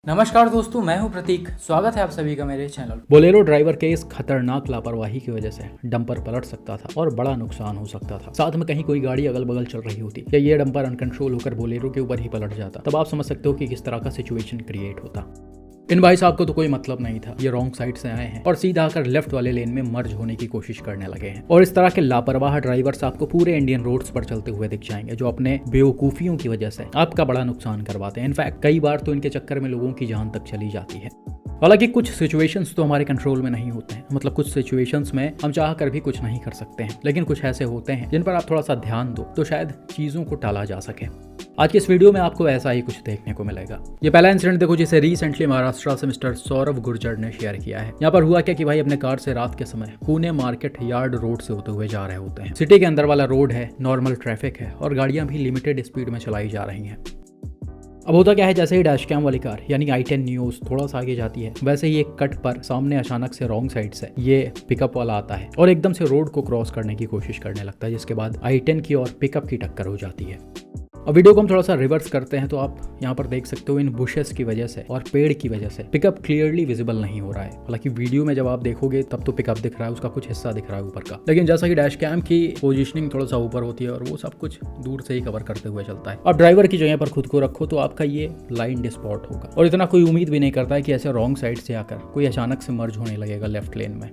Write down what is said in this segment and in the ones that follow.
नमस्कार दोस्तों, मैं हूं प्रतीक। स्वागत है आप सभी का मेरे चैनल। बोलेरो ड्राइवर के इस खतरनाक लापरवाही की वजह से डंपर पलट सकता था और बड़ा नुकसान हो सकता था। साथ में कहीं कोई गाड़ी अगल बगल चल रही होती या ये डंपर अनकंट्रोल होकर बोलेरो के ऊपर ही पलट जाता, तब आप समझ सकते हो कि किस तरह का सिचुएशन क्रिएट होता। इन भाई साहब को तो कोई मतलब नहीं था, ये रॉन्ग साइड से आए हैं और सीधा आकर लेफ्ट वाले लेन में मर्ज होने की कोशिश करने लगे हैं। और इस तरह के लापरवाह ड्राइवर्स आपको पूरे इंडियन रोड्स पर चलते हुए दिख जाएंगे, जो अपने बेवकूफियों की वजह से आपका बड़ा नुकसान करवाते हैं। इनफैक्ट कई बार तो इनके चक्कर में लोगों की जान तक चली जाती है। हालांकि कुछ सिचुएशंस तो हमारे कंट्रोल में नहीं होते हैं, मतलब कुछ सिचुएशंस में हम चाह कर भी कुछ नहीं कर सकते हैं, लेकिन कुछ ऐसे होते हैं जिन पर आप थोड़ा सा ध्यान दो तो शायद चीजों को टाला जा सके। आज के इस वीडियो में आपको ऐसा ही कुछ देखने को मिलेगा। ये पहला इंसिडेंट देखो, जिसे रिसेंटली महाराष्ट्र से मिस्टर सौरभ गुर्जर ने शेयर किया है। यहाँ पर हुआ क्या कि भाई अपने कार से रात के समय पुणे मार्केट यार्ड रोड से होते हुए जा रहे होते हैं। सिटी के अंदर वाला रोड है, नॉर्मल ट्रैफिक है और गाड़ियां भी लिमिटेड स्पीड में चलाई जा रही हैं। अब होता क्या है, जैसे ही डैश कैम वाली कार यानी i10 न्यूज़ थोड़ा सा आगे जाती है, वैसे ही एक कट पर सामने अचानक से रॉन्ग साइड से ये पिकअप वाला आता है और एकदम से रोड को क्रॉस करने की कोशिश करने लगता है, जिसके बाद i10 की और पिकअप की टक्कर हो जाती है। अब वीडियो को हम थोड़ा सा रिवर्स करते हैं तो आप यहाँ पर देख सकते हो इन बुशेस की वजह से और पेड़ की वजह से पिकअप क्लियरली विजिबल नहीं हो रहा है। हालांकि वीडियो में जब आप देखोगे तब तो पिकअप दिख रहा है, उसका कुछ हिस्सा दिख रहा है ऊपर का, लेकिन जैसा कि डैश कैम की पोजीशनिंग थोड़ा सा ऊपर होती है और वो सब कुछ दूर से ही कवर करते हुए चलता है। अब ड्राइवर की जगह पर खुद को रखो तो आपका ये ब्लाइंड स्पॉट होगा और इतना कोई उम्मीद भी नहीं करता है कि ऐसे रॉन्ग साइड से आकर कोई अचानक से मर्ज होने लगेगा लेफ्ट लेन में।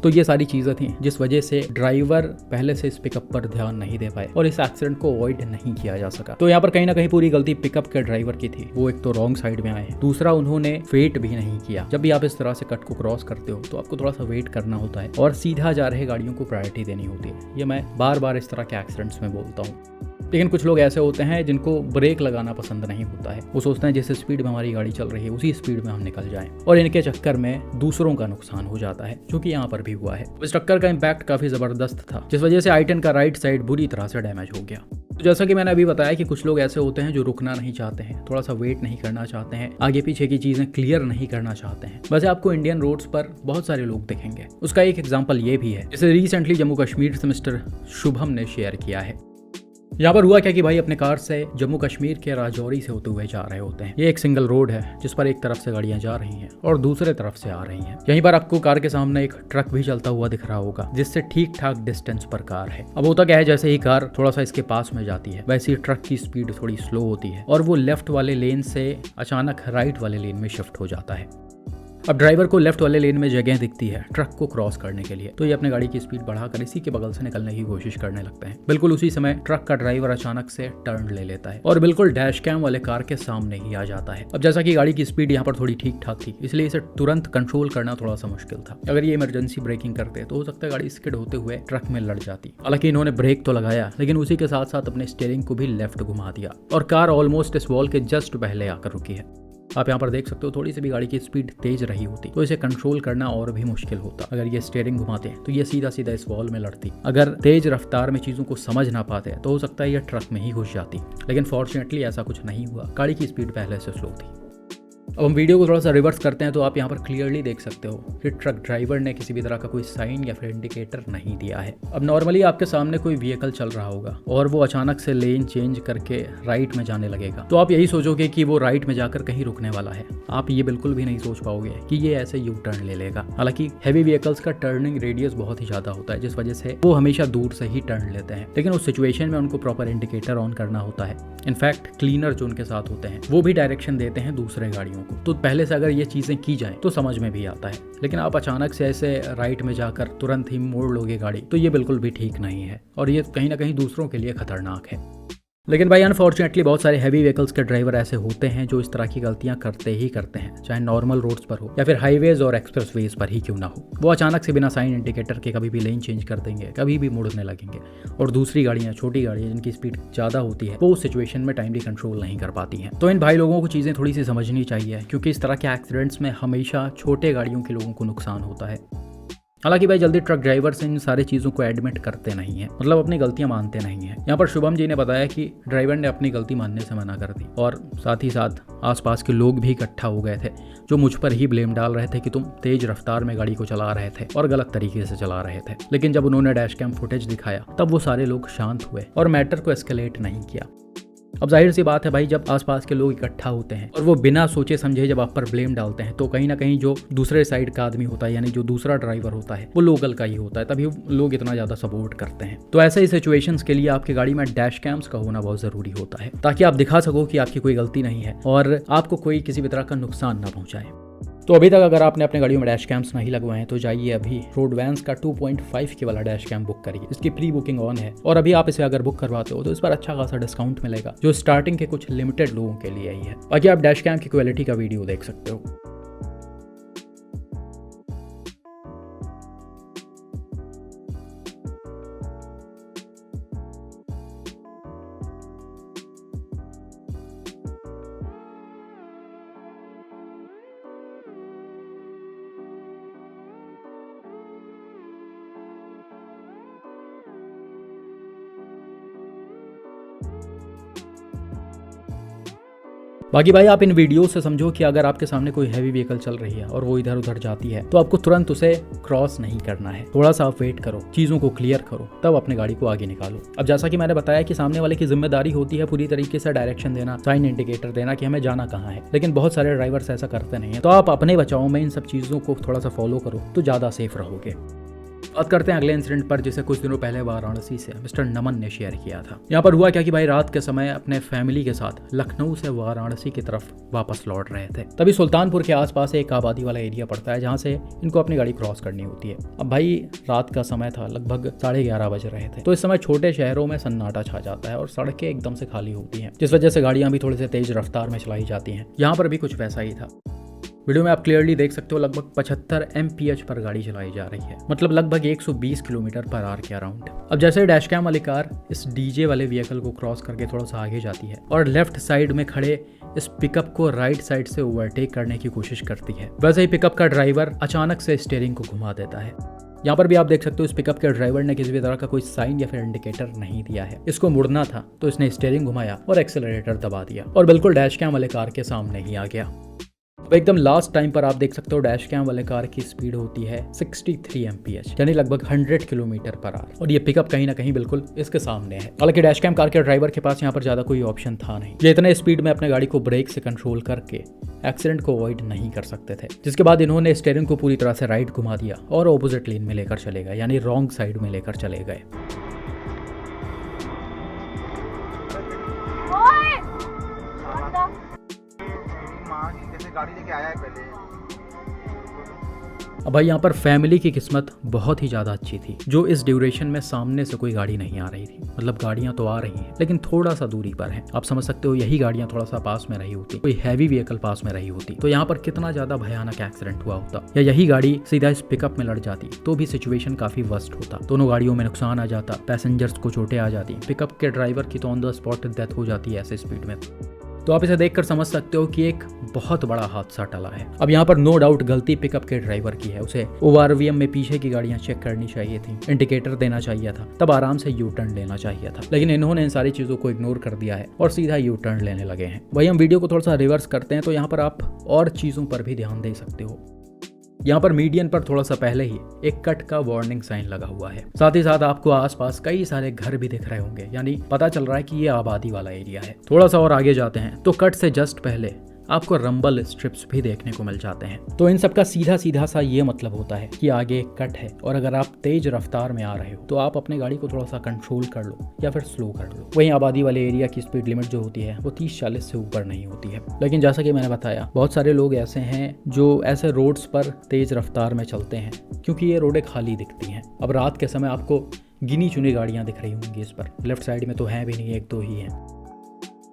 तो ये सारी चीज़ें थी जिस वजह से ड्राइवर पहले से इस पिकअप पर ध्यान नहीं दे पाए और इस एक्सीडेंट को अवॉइड नहीं किया जा सका। तो यहाँ पर कहीं ना कहीं पूरी गलती पिकअप के ड्राइवर की थी। वो एक तो रॉन्ग साइड में आए, दूसरा उन्होंने वेट भी नहीं किया। जब भी आप इस तरह से कट को क्रॉस करते हो तो आपको थोड़ा सा वेट करना होता है और सीधा जा रहे गाड़ियों को प्रायोरिटी देनी होती है। ये मैं बार बार इस तरह के एक्सीडेंट्स में बोलता हूँ। लेकिन कुछ लोग ऐसे होते हैं जिनको ब्रेक लगाना पसंद नहीं होता है। वो सोचते हैं जिस स्पीड में हमारी गाड़ी चल रही है उसी स्पीड में हम निकल जाएं और इनके चक्कर में दूसरों का नुकसान हो जाता है, जो कि यहाँ पर भी हुआ है। इस टक्कर का इम्पैक्ट काफी जबरदस्त था, जिस वजह से i10 का राइट साइड बुरी तरह से डैमेज हो गया। तो जैसा कि मैंने अभी बताया कि कुछ लोग ऐसे होते हैं जो रुकना नहीं चाहते हैं, थोड़ा सा वेट नहीं करना चाहते हैं, आगे पीछे की चीजें क्लियर नहीं करना चाहते हैं। वैसे आपको इंडियन रोड्स पर बहुत सारे लोग दिखेंगे। उसका एक एग्जांपल ये भी है, जिसे रिसेंटली जम्मू कश्मीर से मिस्टर शुभम ने शेयर किया है। यहाँ पर हुआ क्या कि भाई अपने कार से जम्मू कश्मीर के राजौरी से होते हुए जा रहे होते हैं। ये एक सिंगल रोड है जिस पर एक तरफ से गाड़ियां जा रही हैं और दूसरे तरफ से आ रही हैं। यहीं पर आपको कार के सामने एक ट्रक भी चलता हुआ दिख रहा होगा, जिससे ठीक ठाक डिस्टेंस पर कार है। अब होता क्या है, जैसे ही कार थोड़ा सा इसके पास में जाती है वैसे ही ट्रक की स्पीड थोड़ी स्लो होती है और वो लेफ्ट वाले लेन से अचानक राइट वाले लेन में शिफ्ट हो जाता है। अब ड्राइवर को लेफ्ट वाले लेन में जगह दिखती है ट्रक को क्रॉस करने के लिए, तो ये अपने गाड़ी की स्पीड बढ़ाकर इसी के बगल से निकलने की कोशिश करने लगते हैं। बिल्कुल उसी समय ट्रक का ड्राइवर अचानक से टर्न ले लेता है और बिल्कुल डैश कैम वाले कार के सामने ही आ जाता है। अब जैसा कि गाड़ी की स्पीड यहाँ पर थोड़ी ठीक ठाक थी, इसलिए इसे तुरंत कंट्रोल करना थोड़ा सा मुश्किल था। अगर ये इमरजेंसी ब्रेकिंग करते तो हो सकता है गाड़ी स्किड होते हुए ट्रक में लड़ जाती। हालांकि इन्होंने ब्रेक तो लगाया, लेकिन उसी के साथ साथ अपने स्टीयरिंग को भी लेफ्ट घुमा दिया और कार ऑलमोस्ट इस वॉल के जस्ट पहले आकर रुकी है। आप यहाँ पर देख सकते हो, थोड़ी सी भी गाड़ी की स्पीड तेज रही होती तो इसे कंट्रोल करना और भी मुश्किल होता। अगर ये स्टीयरिंग घुमाते हैं तो ये सीधा सीधा इस वॉल में लड़ती। अगर तेज रफ्तार में चीजों को समझ ना पाते तो हो सकता है ये ट्रक में ही घुस जाती, लेकिन फॉर्चुनेटली ऐसा कुछ नहीं हुआ। गाड़ी की स्पीड पहले से स्लो थी। अब हम वीडियो को थोड़ा सा रिवर्स करते हैं तो आप यहाँ पर क्लियरली देख सकते हो कि ट्रक ड्राइवर ने किसी भी तरह का कोई साइन या फिर इंडिकेटर नहीं दिया है। अब नॉर्मली आपके सामने कोई व्हीकल चल रहा होगा और वो अचानक से लेन चेंज करके राइट में जाने लगेगा, तो आप यही सोचोगे कि वो राइट में जाकर कहीं रुकने वाला है। आप ये बिल्कुल भी नहीं सोच पाओगे कि ये ऐसे यू टर्न ले लेगा। हालांकि हैवी व्हीकल्स का टर्निंग रेडियस बहुत ही ज्यादा होता है, जिस वजह से वो हमेशा दूर से ही टर्न लेते हैं, लेकिन उस सिचुएशन में उनको प्रॉपर इंडिकेटर ऑन करना होता है। इनफैक्ट क्लीनर जो उनके साथ होते हैं वो भी डायरेक्शन देते हैं दूसरे गाड़ियों को। तो पहले से अगर ये चीजें की जाए तो समझ में भी आता है, लेकिन आप अचानक से ऐसे राइट में जाकर तुरंत ही मोड़ लोगे गाड़ी, तो ये बिल्कुल भी ठीक नहीं है और ये कहीं ना कहीं दूसरों के लिए खतरनाक है। लेकिन भाई अनफॉर्चुनेटली बहुत सारे हैवी व्हीकल्स के ड्राइवर ऐसे होते हैं जो इस तरह की गलतियां करते ही करते हैं, चाहे नॉर्मल रोड्स पर हो या फिर हाईवेज और एक्सप्रेसवेज पर ही क्यों ना हो। वो अचानक से बिना साइन इंडिकेटर के कभी भी लेन चेंज कर देंगे, कभी भी मुड़ने लगेंगे और दूसरी गाड़ियां, छोटी गाड़ियां जिनकी स्पीड ज़्यादा होती है, वो उस सिचुएशन में टाइमली कंट्रोल नहीं कर पाती हैं। तो इन भाई लोगों को चीज़ें थोड़ी सी समझनी चाहिए, क्योंकि इस तरह के एक्सीडेंट्स में हमेशा छोटे गाड़ियों के लोगों को नुकसान होता है। हालांकि भाई जल्दी ट्रक ड्राइवर्स इन सारी चीज़ों को एडमिट करते नहीं हैं, मतलब अपनी गलतियां मानते नहीं हैं। यहाँ पर शुभम जी ने बताया कि ड्राइवर ने अपनी गलती मानने से मना कर दी और साथ ही साथ आसपास के लोग भी इकट्ठा हो गए थे जो मुझ पर ही ब्लेम डाल रहे थे कि तुम तेज रफ्तार में गाड़ी को चला रहे थे और गलत तरीके से चला रहे थे। लेकिन जब उन्होंने डैश कैम फुटेज दिखाया तब वो सारे लोग शांत हुए और मैटर को एस्केलेट नहीं किया। अब जाहिर सी बात है भाई, जब आसपास के लोग इकट्ठा होते हैं और वो बिना सोचे समझे जब आप पर ब्लेम डालते हैं तो कहीं ना कहीं जो दूसरे साइड का आदमी होता है, यानी जो दूसरा ड्राइवर होता है, वो लोकल का ही होता है, तभी लोग इतना ज्यादा सपोर्ट करते हैं। तो ऐसे ही सिचुएशंस के लिए आपकी गाड़ी में डैश कैम्स का होना बहुत जरूरी होता है ताकि आप दिखा सको कि आपकी कोई गलती नहीं है और आपको कोई किसी भी तरह का नुकसान ना पहुंचाए। तो अभी तक अगर आपने अपने गाड़ियों में डैश कैम्स नहीं लगवाए हैं तो जाइए अभी रोडवैंस का 2.5 के वाला डैश कैम बुक करिए। इसकी प्री बुकिंग ऑन है और अभी आप इसे अगर बुक करवाते हो तो इस पर अच्छा खासा डिस्काउंट मिलेगा जो स्टार्टिंग के कुछ लिमिटेड लोगों के लिए ही है। बाकी आप डैश कैम की क्वालिटी का वीडियो देख सकते हो। बाकी भाई आप इन वीडियो से समझो कि अगर आपके सामने कोई हैवी व्हीकल चल रही है और वो इधर उधर जाती है तो आपको तुरंत उसे क्रॉस नहीं करना है, थोड़ा सा आप वेट करो, चीज़ों को क्लियर करो, तब अपने गाड़ी को आगे निकालो। अब जैसा कि मैंने बताया कि सामने वाले की जिम्मेदारी होती है पूरी तरीके से डायरेक्शन देना, साइन इंडिकेटर देना कि हमें जाना कहाँ है, लेकिन बहुत सारे ड्राइवर्स ऐसा करते नहीं है। तो आप अपने बचाव में इन सब चीज़ों को थोड़ा सा फॉलो करो तो ज़्यादा सेफ रहोगे। बात करते हैं अगले इंसिडेंट पर जिसे कुछ दिनों पहले वाराणसी से मिस्टर नमन ने शेयर किया था। यहाँ पर हुआ क्या कि भाई रात के समय अपने फैमिली के साथ लखनऊ से वाराणसी की तरफ वापस लौट रहे थे। तभी सुल्तानपुर के आसपास एक आबादी वाला एरिया पड़ता है जहाँ से इनको अपनी गाड़ी क्रॉस करनी होती है। अब भाई रात का समय था, लगभग 11:30 बज रहे थे। तो इस समय छोटे शहरों में सन्नाटा छा जाता है और सड़कें एकदम से खाली होती हैं, जिस वजह से गाड़ियां भी थोड़ी से तेज रफ्तार में चलाई जाती हैं। यहाँ पर भी कुछ वैसा ही था। वीडियो में आप क्लियरली देख सकते हो लगभग 75 mph पर गाड़ी चलाई जा रही है, मतलब लगभग 120 किलोमीटर पर आवर के अराउंड। अब जैसे डैश कैम वाली कार इस डीजे वाले व्हीकल को क्रॉस करके थोड़ा सा आगे जाती है और लेफ्ट साइड में खड़े इस पिकअप को राइट साइड से ओवरटेक करने की कोशिश करती है, वैसे ही पिकअप का ड्राइवर अचानक से स्टीयरिंग को घुमा देता है। यहाँ पर भी आप देख सकते हो इस पिकअप के ड्राइवर ने किसी भी तरह का कोई साइन या फिर इंडिकेटर नहीं दिया है। इसको मुड़ना था तो इसने स्टीयरिंग घुमाया और एक्सेलरेटर दबा दिया और बिल्कुल डैश कैम वाले कार के सामने ही आ गया। अब एकदम लास्ट टाइम पर आप देख सकते हो डैश कैम वाले कार की स्पीड होती है 63 mph, यानी लगभग 100 किलोमीटर पर आवर, और ये पिकअप कहीं ना कहीं बिल्कुल इसके सामने है। हालांकि डैश कैम कार के ड्राइवर के पास यहाँ पर ज्यादा कोई ऑप्शन था नहीं, ये इतने स्पीड में अपने गाड़ी को ब्रेक से कंट्रोल करके एक्सीडेंट को अवॉइड नहीं कर सकते थे। जिसके बाद इन्होंने स्टीयरिंग को पूरी तरह से राइट घुमा दिया और ऑपोजिट लेन में लेकर चले गए, यानी रॉन्ग साइड में लेकर चले गए। गाड़ी लेके आया है पहले। अब भाई यहाँ पर फैमिली की किस्मत बहुत ही ज़्यादा अच्छी थी जो इस ड्यूरेशन में सामने से कोई गाड़ी नहीं आ रही थी। मतलब गाड़ियाँ तो आ रही हैं लेकिन थोड़ा सा दूरी पर हैं। आप समझ सकते हो यही गाड़ियाँ थोड़ा सा पास में रही होती, कोई हैवी व्हीकल पास में रही होती तो यहाँ पर कितना ज़्यादा भयानक एक्सीडेंट हुआ होता, या यही गाड़ी सीधा इस पिकअप में लड़ जाती तो भी सिचुएशन काफ़ी वर्स्ट होता। दोनों गाड़ियों में नुकसान आ जाता, पैसेंजर्स को चोटें आ जाती, पिकअप के ड्राइवर की तो ऑन द स्पॉट डेथ हो जाती है ऐसे स्पीड में। तो आप इसे देखकर समझ सकते हो कि एक बहुत बड़ा हादसा टला है। अब यहाँ पर नो डाउट गलती पिकअप के ड्राइवर की है, उसे ओवरवीएम में पीछे की गाड़ियां चेक करनी चाहिए थी, इंडिकेटर देना चाहिए था, तब आराम से यू टर्न लेना चाहिए था, लेकिन इन्होंने इन सारी चीजों को इग्नोर कर दिया है और सीधा यू टर्न लेने लगे हैं। वही हम वीडियो को थोड़ा सा रिवर्स करते हैं तो यहाँ पर आप और चीजों पर भी ध्यान दे सकते हो। यहाँ पर मीडियन पर थोड़ा सा पहले ही एक कट का वार्निंग साइन लगा हुआ है, साथ ही साथ आपको आसपास कई सारे घर भी दिख रहे होंगे, यानी पता चल रहा है कि ये आबादी वाला एरिया है। थोड़ा सा और आगे जाते हैं तो कट से जस्ट पहले आपको रंबल स्ट्रिप्स भी देखने को मिल जाते हैं। तो इन सब का सीधा सीधा सा ये मतलब होता है कि आगे एक कट है और अगर आप तेज रफ्तार में आ रहे हो तो आप अपने गाड़ी को थोड़ा सा कंट्रोल कर लो या फिर स्लो कर लो। वहीं आबादी वाले एरिया की स्पीड लिमिट जो होती है वो 30-40 से ऊपर नहीं होती है। लेकिन जैसा कि मैंने बताया बहुत सारे लोग ऐसे हैं जो ऐसे रोड्स पर तेज रफ्तार में चलते हैं क्योंकि ये रोडें खाली दिखती हैं। अब रात के समय आपको गिनी चुनी गाड़ियाँ दिख रही होंगी इस पर, लेफ्ट साइड में तो हैं भी नहीं, 1-2 ही हैं।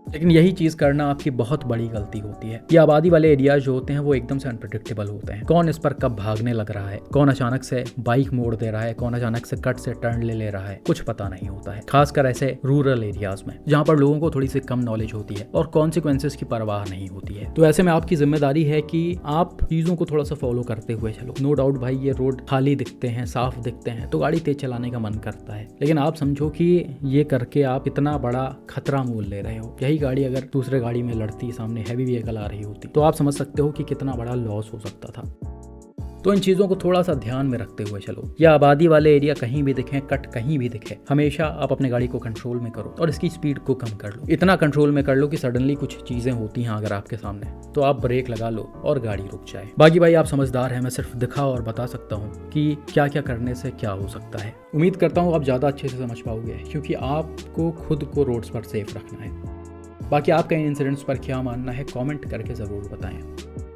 लेकिन यही चीज करना आपकी बहुत बड़ी गलती होती है। ये आबादी वाले एरियाज जो होते हैं वो एकदम से अनप्रिडिक्टेबल होते हैं। कौन इस पर कब भागने लग रहा है, कौन अचानक से बाइक मोड़ दे रहा है, कौन अचानक से कट से टर्न ले रहा है, कुछ पता नहीं होता है। खासकर ऐसे रूरल एरियाज में जहाँ पर लोगों को थोड़ी सी कम नॉलेज होती है और कॉन्सिक्वेंसेस की परवाह नहीं होती है। तो ऐसे में आपकी जिम्मेदारी है कि आप चीजों को थोड़ा सा फॉलो करते हुए चलो। नो डाउट भाई, ये रोड खाली दिखते हैं, साफ दिखते हैं तो गाड़ी तेज चलाने का मन करता है, लेकिन आप समझो कि ये करके आप इतना बड़ा खतरा मोल ले रहे हो। यही गाड़ी अगर दूसरे गाड़ी में लड़ती, सामने हैवी व्हीकल आ रही होती, तो आप समझ सकते हो कि कितना बड़ा लॉस हो सकता था। तो इन चीज़ों को थोड़ा सा ध्यान में रखते हुए चलो। या आबादी वाले एरिया कहीं भी दिखे, कट कहीं भी दिखे, हमेशा आप अपने गाड़ी को कंट्रोल में करो और इसकी स्पीड को कम कर लो। इतना कंट्रोल में कर लो कि सडनली कुछ चीज़ें होती हैं अगर आपके सामने, तो आप ब्रेक लगा लो और गाड़ी रुक जाए। बाकी भाई आप समझदार हैं, मैं सिर्फ दिखा और बता सकता हूँ कि क्या क्या करने से क्या हो सकता है। उम्मीद करता हूँ आप ज़्यादा अच्छे से समझ पाओगे, क्योंकि आपको खुद को रोड्स पर सेफ रखना है। बाकी आपका इन इंसिडेंट्स पर क्या मानना है कमेंट करके ज़रूर बताएं।